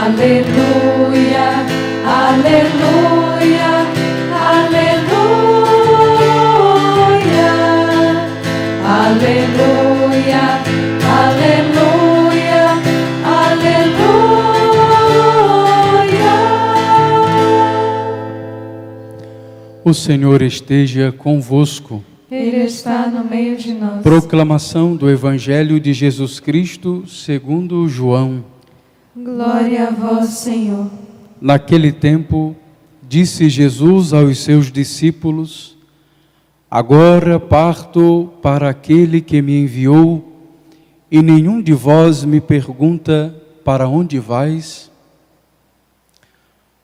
Aleluia, aleluia, aleluia, aleluia, aleluia, aleluia. O Senhor esteja convosco. Ele está no meio de nós. Proclamação do Evangelho de Jesus Cristo segundo João. Glória a vós, Senhor. Naquele tempo, disse Jesus aos seus discípulos: Agora parto para aquele que me enviou, e nenhum de vós me pergunta: para onde vais?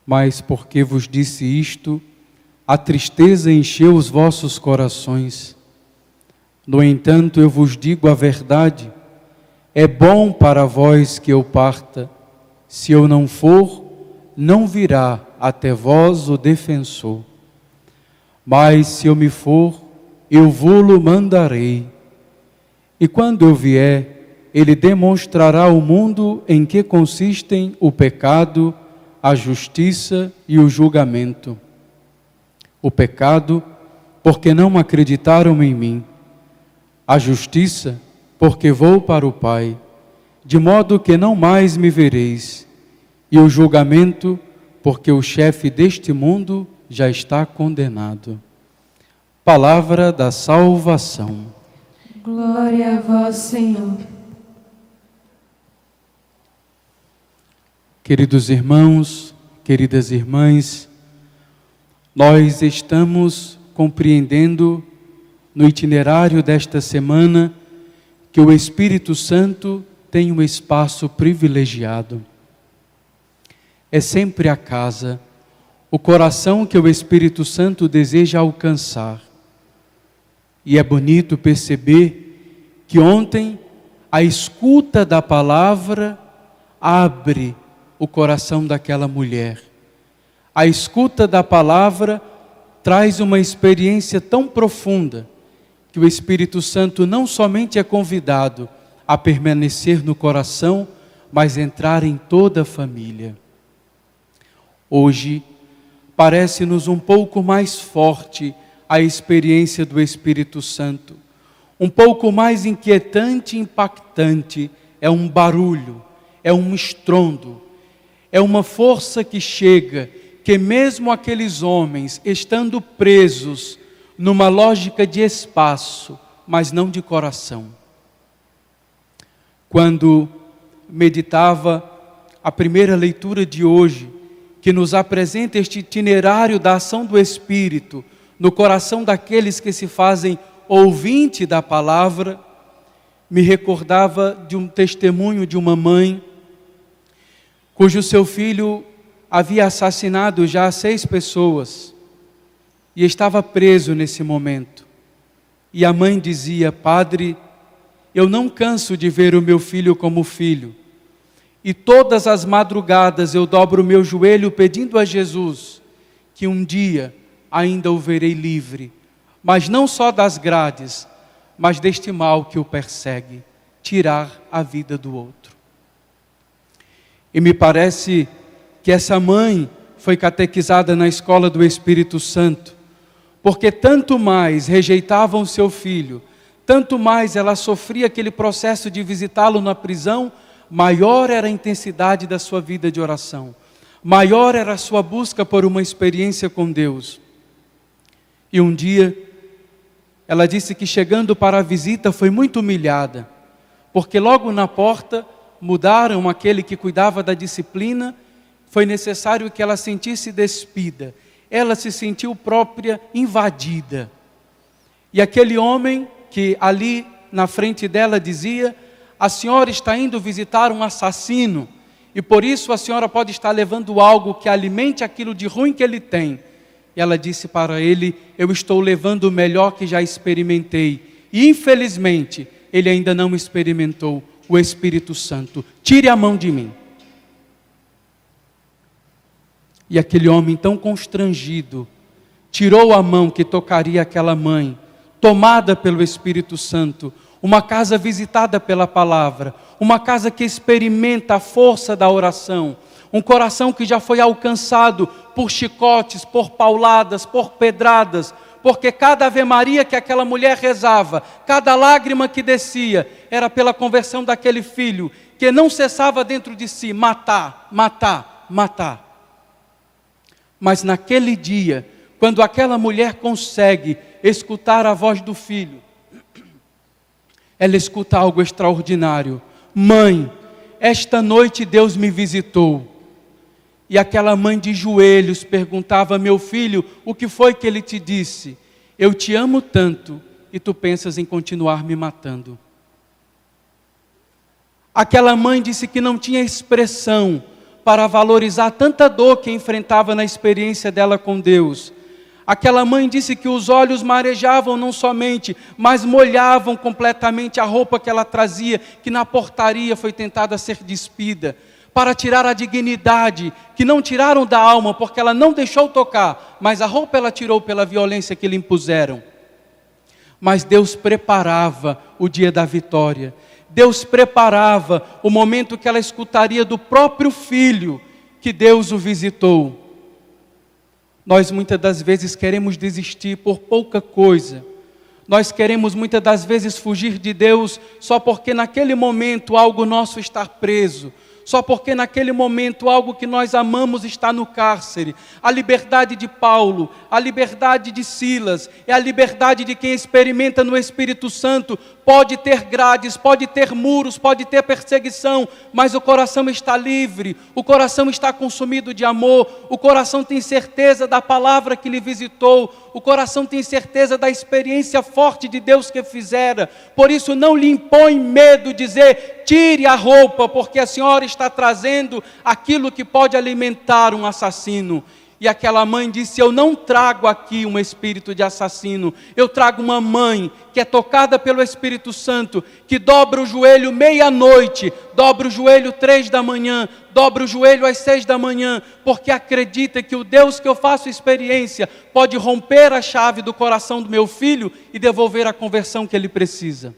Mas porque vos disse isto, a tristeza encheu os vossos corações. No entanto, eu vos digo a verdade: é bom para vós que eu parta. Se eu não for, não virá até vós o defensor. Mas se eu me for, eu vô-lo mandarei. E quando eu vier, ele demonstrará ao mundo em que consistem o pecado, a justiça e o julgamento. O pecado, porque não acreditaram em mim. A justiça, porque vou para o Pai, de modo que não mais me vereis. E o julgamento, porque o chefe deste mundo já está condenado. Palavra da salvação. Glória a vós, Senhor. Queridos irmãos, queridas irmãs, nós estamos compreendendo no itinerário desta semana que o Espírito Santo tem um espaço privilegiado. É sempre a casa, o coração que o Espírito Santo deseja alcançar. E é bonito perceber que ontem a escuta da palavra abre o coração daquela mulher. A escuta da palavra traz uma experiência tão profunda que o Espírito Santo não somente é convidado a permanecer no coração, mas entrar em toda a família. Hoje, parece-nos um pouco mais forte a experiência do Espírito Santo, um pouco mais inquietante e impactante. É um barulho, é um estrondo, é uma força que chega, que mesmo aqueles homens, estando presos numa lógica de espaço, mas não de coração. Quando meditava a primeira leitura de hoje, que nos apresenta este itinerário da ação do Espírito no coração daqueles que se fazem ouvinte da palavra, me recordava de um testemunho de uma mãe cujo seu filho havia assassinado já 6 pessoas e estava preso nesse momento. E a mãe dizia: Padre, eu não canso de ver o meu filho como filho. E todas as madrugadas eu dobro o meu joelho pedindo a Jesus que um dia ainda o verei livre, mas não só das grades, mas deste mal que o persegue, tirar a vida do outro. E me parece que essa mãe foi catequizada na escola do Espírito Santo, porque tanto mais rejeitavam o seu filho, tanto mais ela sofria aquele processo de visitá-lo na prisão, maior era a intensidade da sua vida de oração, maior era a sua busca por uma experiência com Deus. E um dia, ela disse que chegando para a visita foi muito humilhada, porque logo na porta mudaram aquele que cuidava da disciplina, foi necessário que ela sentisse despida, ela se sentiu própria invadida. E aquele homem que ali na frente dela dizia: a senhora está indo visitar um assassino, e por isso a senhora pode estar levando algo que alimente aquilo de ruim que ele tem. E ela disse para ele: eu estou levando o melhor que já experimentei. E infelizmente, ele ainda não experimentou o Espírito Santo. Tire a mão de mim. E aquele homem tão constrangido, tirou a mão que tocaria aquela mãe, tomada pelo Espírito Santo, uma casa visitada pela palavra, uma casa que experimenta a força da oração, um coração que já foi alcançado por chicotes, por pauladas, por pedradas, porque cada Ave Maria que aquela mulher rezava, cada lágrima que descia, era pela conversão daquele filho, que não cessava dentro de si, matar, matar, matar. Mas naquele dia, quando aquela mulher consegue escutar a voz do filho, ela escuta algo extraordinário. Mãe, esta noite Deus me visitou. E aquela mãe de joelhos perguntava: meu filho, o que foi que ele te disse? Eu te amo tanto e tu pensas em continuar me matando. Aquela mãe disse que não tinha expressão para valorizar tanta dor que enfrentava na experiência dela com Deus. Aquela mãe disse que os olhos marejavam não somente, mas molhavam completamente a roupa que ela trazia, que na portaria foi tentada ser despida, para tirar a dignidade, que não tiraram da alma, porque ela não deixou tocar, mas a roupa ela tirou pela violência que lhe impuseram. Mas Deus preparava o dia da vitória. Deus preparava o momento que ela escutaria do próprio filho, que Deus o visitou. Nós muitas das vezes queremos desistir por pouca coisa. Nós queremos muitas das vezes fugir de Deus só porque naquele momento algo nosso está preso. Só porque naquele momento algo que nós amamos está no cárcere. A liberdade de Paulo, a liberdade de Silas, é a liberdade de quem experimenta no Espírito Santo. Pode ter grades, pode ter muros, pode ter perseguição, mas o coração está livre, o coração está consumido de amor, o coração tem certeza da palavra que lhe visitou, o coração tem certeza da experiência forte de Deus que fizera. Por isso não lhe impõe medo dizer: tire a roupa, porque a senhora está trazendo aquilo que pode alimentar um assassino. E aquela mãe disse: eu não trago aqui um espírito de assassino, eu trago uma mãe que é tocada pelo Espírito Santo, que dobra o joelho meia-noite, dobra o joelho 3 da manhã, dobra o joelho às 6 da manhã, porque acredita que o Deus que eu faço experiência pode romper a chave do coração do meu filho e devolver a conversão que ele precisa.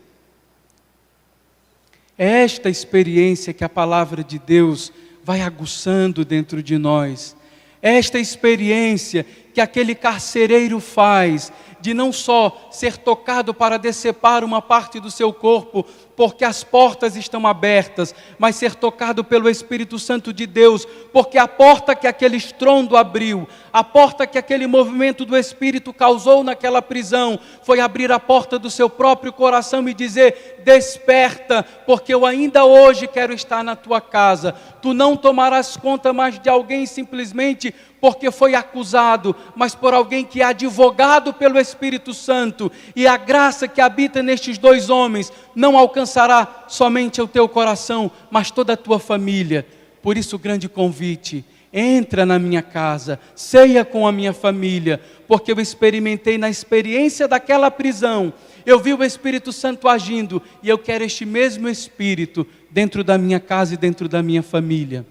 É esta experiência que a palavra de Deus vai aguçando dentro de nós. Esta experiência que aquele carcereiro faz, de não só ser tocado para decepar uma parte do seu corpo, porque as portas estão abertas, mas ser tocado pelo Espírito Santo de Deus, porque a porta que aquele estrondo abriu, a porta que aquele movimento do Espírito causou naquela prisão, foi abrir a porta do seu próprio coração e dizer: desperta, porque eu ainda hoje quero estar na tua casa. Tu não tomarás conta mais de alguém simplesmente porque foi acusado, mas por alguém que é advogado pelo Espírito Santo, e a graça que habita nestes 2 homens não alcançará somente o teu coração, mas toda a tua família. Por isso o grande convite: entra na minha casa, ceia com a minha família, porque eu experimentei na experiência daquela prisão, eu vi o Espírito Santo agindo, e eu quero este mesmo Espírito dentro da minha casa e dentro da minha família.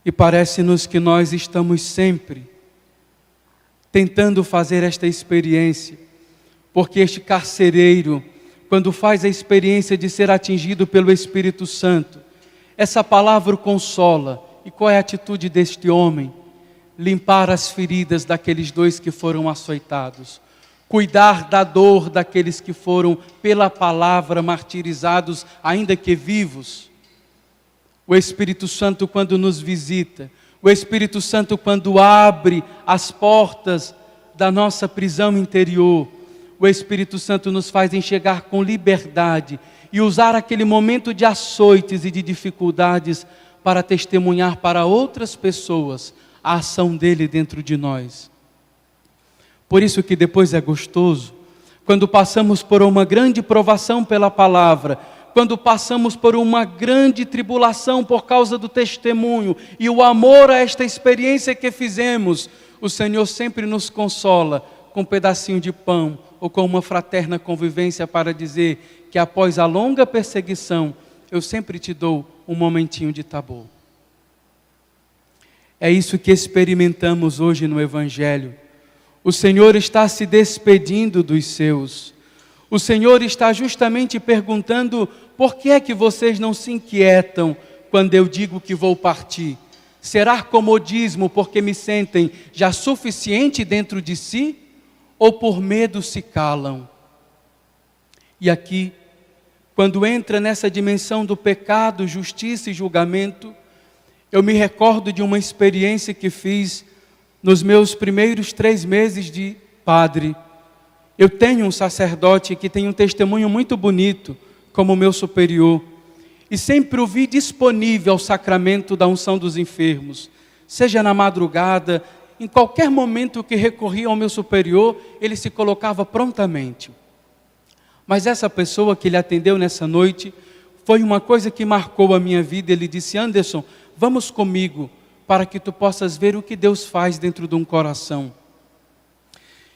E parece-nos que nós estamos sempre tentando fazer esta experiência, porque este carcereiro, quando faz a experiência de ser atingido pelo Espírito Santo, essa palavra o consola. E qual é a atitude deste homem? Limpar as feridas daqueles 2 que foram açoitados, cuidar da dor daqueles que foram pela palavra martirizados, ainda que vivos. O Espírito Santo, quando nos visita, o Espírito Santo, quando abre as portas da nossa prisão interior, o Espírito Santo nos faz enxergar com liberdade e usar aquele momento de açoites e de dificuldades para testemunhar para outras pessoas a ação dele dentro de nós. Por isso que depois é gostoso, quando passamos por uma grande provação pela palavra, quando passamos por uma grande tribulação por causa do testemunho e o amor a esta experiência que fizemos, o Senhor sempre nos consola com um pedacinho de pão ou com uma fraterna convivência para dizer que após a longa perseguição, eu sempre te dou um momentinho de tá-bom. É isso que experimentamos hoje no Evangelho. O Senhor está se despedindo dos seus. O Senhor está justamente perguntando: por que é que vocês não se inquietam quando eu digo que vou partir? Será comodismo porque me sentem já suficiente dentro de si? Ou por medo se calam? E aqui, quando entra nessa dimensão do pecado, justiça e julgamento, eu me recordo de uma experiência que fiz nos meus primeiros 3 meses de padre. Eu tenho um sacerdote que tem um testemunho muito bonito, como meu superior, e sempre o vi disponível ao sacramento da unção dos enfermos, seja na madrugada, em qualquer momento que recorria ao meu superior, ele se colocava prontamente. Mas essa pessoa que ele atendeu nessa noite, foi uma coisa que marcou a minha vida. Ele disse: Anderson, vamos comigo, para que tu possas ver o que Deus faz dentro de um coração.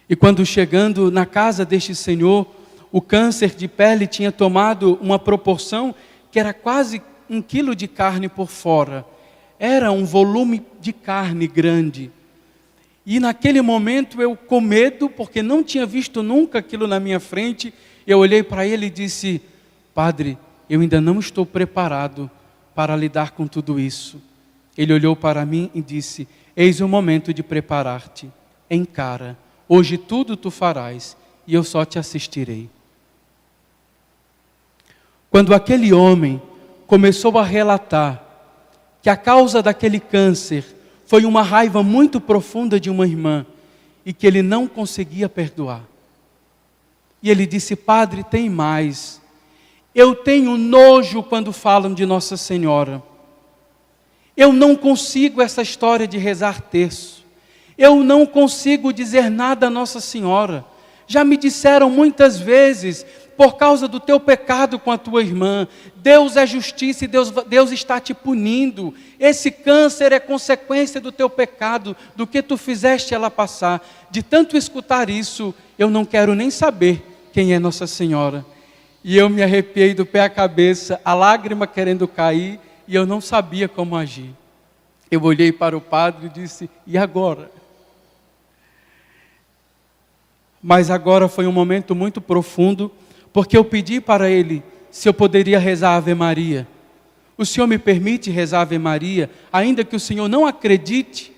E quando chegando na casa deste senhor, o câncer de pele tinha tomado uma proporção que era quase 1 quilo de carne por fora. Era um volume de carne grande. E naquele momento eu, com medo, porque não tinha visto nunca aquilo na minha frente, eu olhei para ele e disse: Padre, eu ainda não estou preparado para lidar com tudo isso. Ele olhou para mim e disse: eis o momento de preparar-te, encara, hoje tudo tu farás e eu só te assistirei. Quando aquele homem começou a relatar que a causa daquele câncer foi uma raiva muito profunda de uma irmã e que ele não conseguia perdoar. E ele disse: Padre, tem mais. Eu tenho nojo quando falam de Nossa Senhora. Eu não consigo essa história de rezar terço. Eu não consigo dizer nada a Nossa Senhora. Já me disseram muitas vezes, por causa do teu pecado com a tua irmã, Deus é justiça e Deus está te punindo. Esse câncer é consequência do teu pecado, do que tu fizeste ela passar. De tanto escutar isso, eu não quero nem saber quem é Nossa Senhora. E eu me arrepiei do pé à cabeça, a lágrima querendo cair, e eu não sabia como agir. Eu olhei para o padre e disse: e agora? Mas agora foi um momento muito profundo, porque eu pedi para ele se eu poderia rezar a Ave Maria. O Senhor me permite rezar a Ave Maria, ainda que o Senhor não acredite,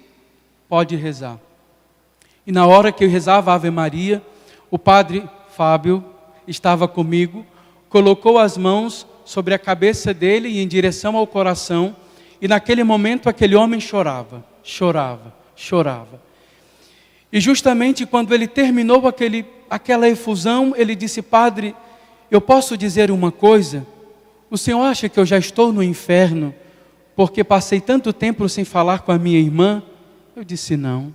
pode rezar. E na hora que eu rezava a Ave Maria, o padre Fábio estava comigo, colocou as mãos sobre a cabeça dele e em direção ao coração, e naquele momento aquele homem chorava, chorava, chorava. E justamente quando ele terminou aquela efusão, ele disse: Padre, eu posso dizer uma coisa? O senhor acha que eu já estou no inferno porque passei tanto tempo sem falar com a minha irmã? Eu disse: não.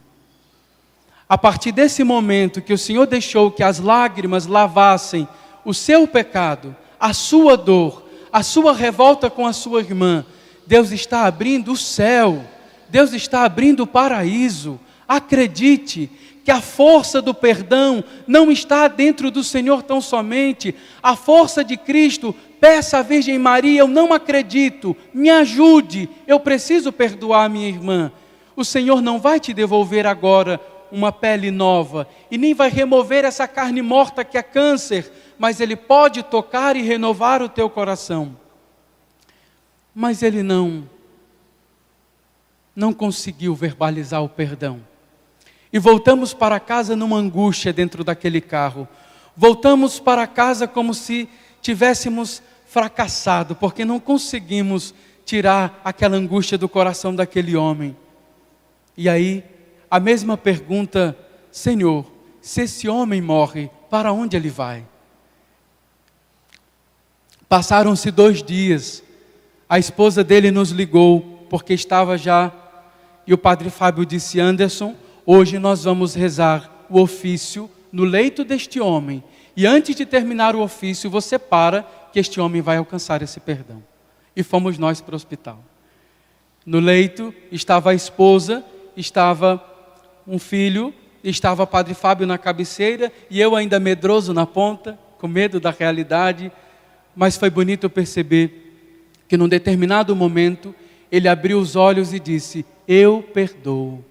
A partir desse momento que o Senhor deixou que as lágrimas lavassem o seu pecado, a sua dor, a sua revolta com a sua irmã, Deus está abrindo o céu, Deus está abrindo o paraíso. Acredite que a força do perdão não está dentro do Senhor tão somente. A força de Cristo, peça à Virgem Maria: eu não acredito, me ajude, eu preciso perdoar a minha irmã. O Senhor não vai te devolver agora uma pele nova, e nem vai remover essa carne morta que é câncer, mas Ele pode tocar e renovar o teu coração. Mas ele não conseguiu verbalizar o perdão. E voltamos para casa numa angústia dentro daquele carro. Voltamos para casa como se tivéssemos fracassado, porque não conseguimos tirar aquela angústia do coração daquele homem. E aí, a mesma pergunta: Senhor, se esse homem morre, para onde ele vai? Passaram-se 2 dias, a esposa dele nos ligou, porque estava já, e o padre Fábio disse: Anderson, hoje nós vamos rezar o ofício no leito deste homem, e antes de terminar o ofício, você para, que este homem vai alcançar esse perdão. E fomos nós para o hospital. No leito estava a esposa, estava um filho, estava o padre Fábio na cabeceira, e eu ainda medroso na ponta, com medo da realidade. Mas foi bonito perceber que num determinado momento, ele abriu os olhos e disse: eu perdoo.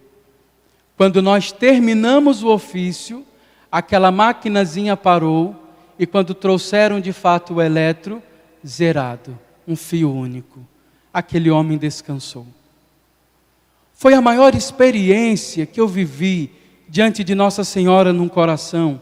Quando nós terminamos o ofício, aquela maquinazinha parou, e quando trouxeram de fato o eletro, zerado, um fio único. aquele homem descansou. Foi a maior experiência que eu vivi diante de Nossa Senhora num coração.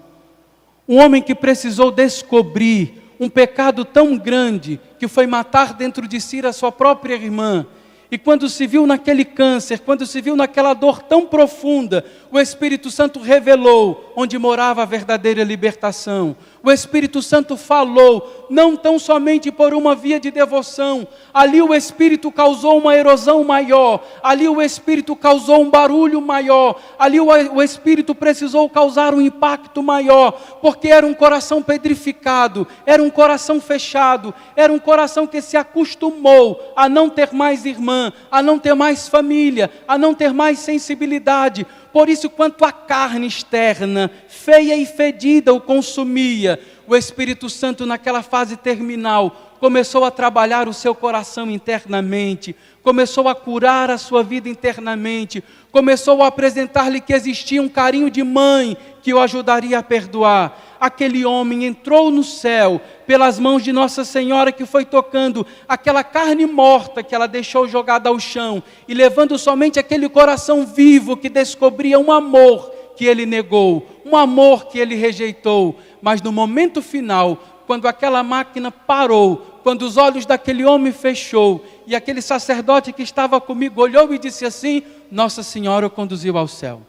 Um homem que precisou descobrir um pecado tão grande, que foi matar dentro de si a sua própria irmã. E quando se viu naquele câncer, quando se viu naquela dor tão profunda, o Espírito Santo revelou onde morava a verdadeira libertação. O Espírito Santo falou, não tão somente por uma via de devoção. Ali o Espírito causou uma erosão maior. Ali o Espírito causou um barulho maior. Ali o Espírito precisou causar um impacto maior. Porque era um coração pedrificado, era um coração fechado, era um coração que se acostumou a não ter mais irmã, a não ter mais família, a não ter mais sensibilidade. Por isso, quanto a carne externa, feia e fedida, o consumia, o Espírito Santo, naquela fase terminal, começou a trabalhar o seu coração internamente, começou a curar a sua vida internamente, começou a apresentar-lhe que existia um carinho de mãe que o ajudaria a perdoar. Aquele homem entrou no céu pelas mãos de Nossa Senhora, que foi tocando aquela carne morta que ela deixou jogada ao chão e levando somente aquele coração vivo que descobria um amor que ele negou, um amor que ele rejeitou. Mas no momento final, quando aquela máquina parou, quando os olhos daquele homem fechou e aquele sacerdote que estava comigo olhou e disse assim: Nossa Senhora o conduziu ao céu.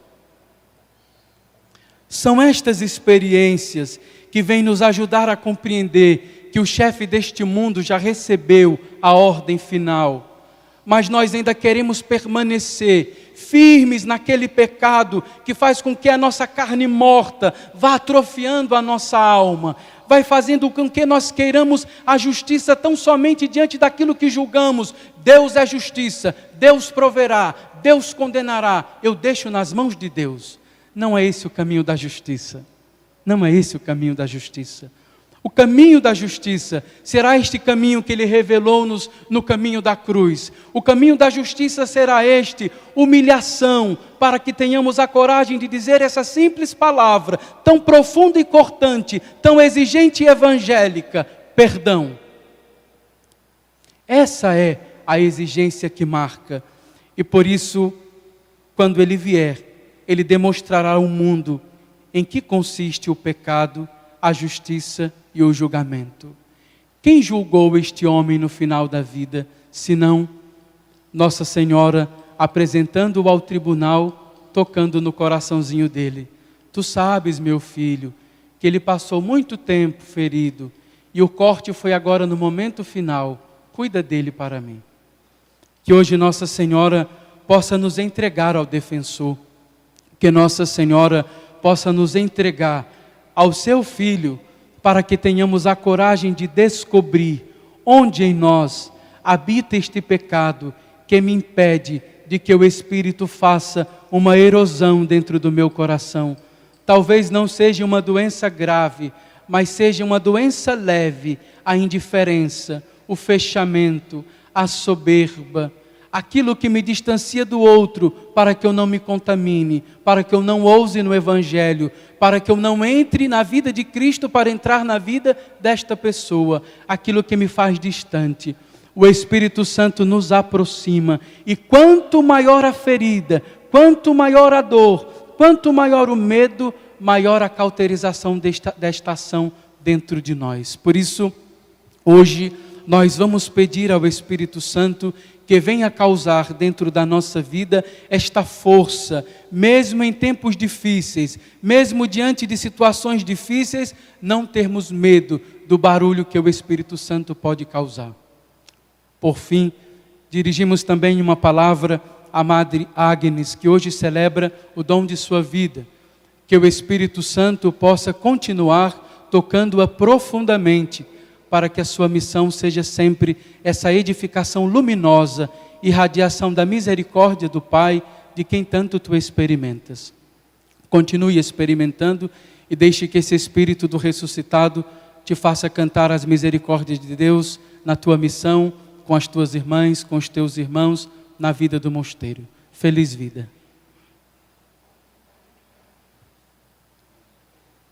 São estas experiências que vêm nos ajudar a compreender que o chefe deste mundo já recebeu a ordem final. Mas nós ainda queremos permanecer firmes naquele pecado que faz com que a nossa carne morta vá atrofiando a nossa alma, vai fazendo com que nós queiramos a justiça tão somente diante daquilo que julgamos. Deus é justiça, Deus proverá, Deus condenará, eu deixo nas mãos de Deus. Não é esse o caminho da justiça. Não é esse o caminho da justiça. O caminho da justiça será este caminho que Ele revelou-nos no caminho da cruz. O caminho da justiça será este: humilhação, para que tenhamos a coragem de dizer essa simples palavra, tão profunda e cortante, tão exigente e evangélica: perdão. Essa é a exigência que marca. E por isso, quando Ele vier, Ele demonstrará ao mundo em que consiste o pecado, a justiça e o julgamento. Quem julgou este homem no final da vida, senão Nossa Senhora apresentando-o ao tribunal, tocando no coraçãozinho dele? Tu sabes, meu filho, que ele passou muito tempo ferido e o corte foi agora no momento final. Cuida dele para mim. Que hoje Nossa Senhora possa nos entregar ao defensor. Que Nossa Senhora possa nos entregar ao seu Filho, para que tenhamos a coragem de descobrir onde em nós habita este pecado que me impede de que o Espírito faça uma erosão dentro do meu coração. Talvez não seja uma doença grave, mas seja uma doença leve, a indiferença, o fechamento, a soberba, aquilo que me distancia do outro, para que eu não me contamine, para que eu não ouse no Evangelho, para que eu não entre na vida de Cristo para entrar na vida desta pessoa, aquilo que me faz distante. O Espírito Santo nos aproxima, e quanto maior a ferida, quanto maior a dor, quanto maior o medo, maior a cauterização desta ação dentro de nós. Por isso, hoje, nós vamos pedir ao Espírito Santo que venha causar dentro da nossa vida esta força, mesmo em tempos difíceis, mesmo diante de situações difíceis, não termos medo do barulho que o Espírito Santo pode causar. Por fim, dirigimos também uma palavra à Madre Agnes, que hoje celebra o dom de sua vida, que o Espírito Santo possa continuar tocando-a profundamente, para que a sua missão seja sempre essa edificação luminosa e radiação da misericórdia do Pai, de quem tanto tu experimentas. Continue experimentando e deixe que esse Espírito do ressuscitado te faça cantar as misericórdias de Deus na tua missão, com as tuas irmãs, com os teus irmãos, na vida do mosteiro. Feliz vida.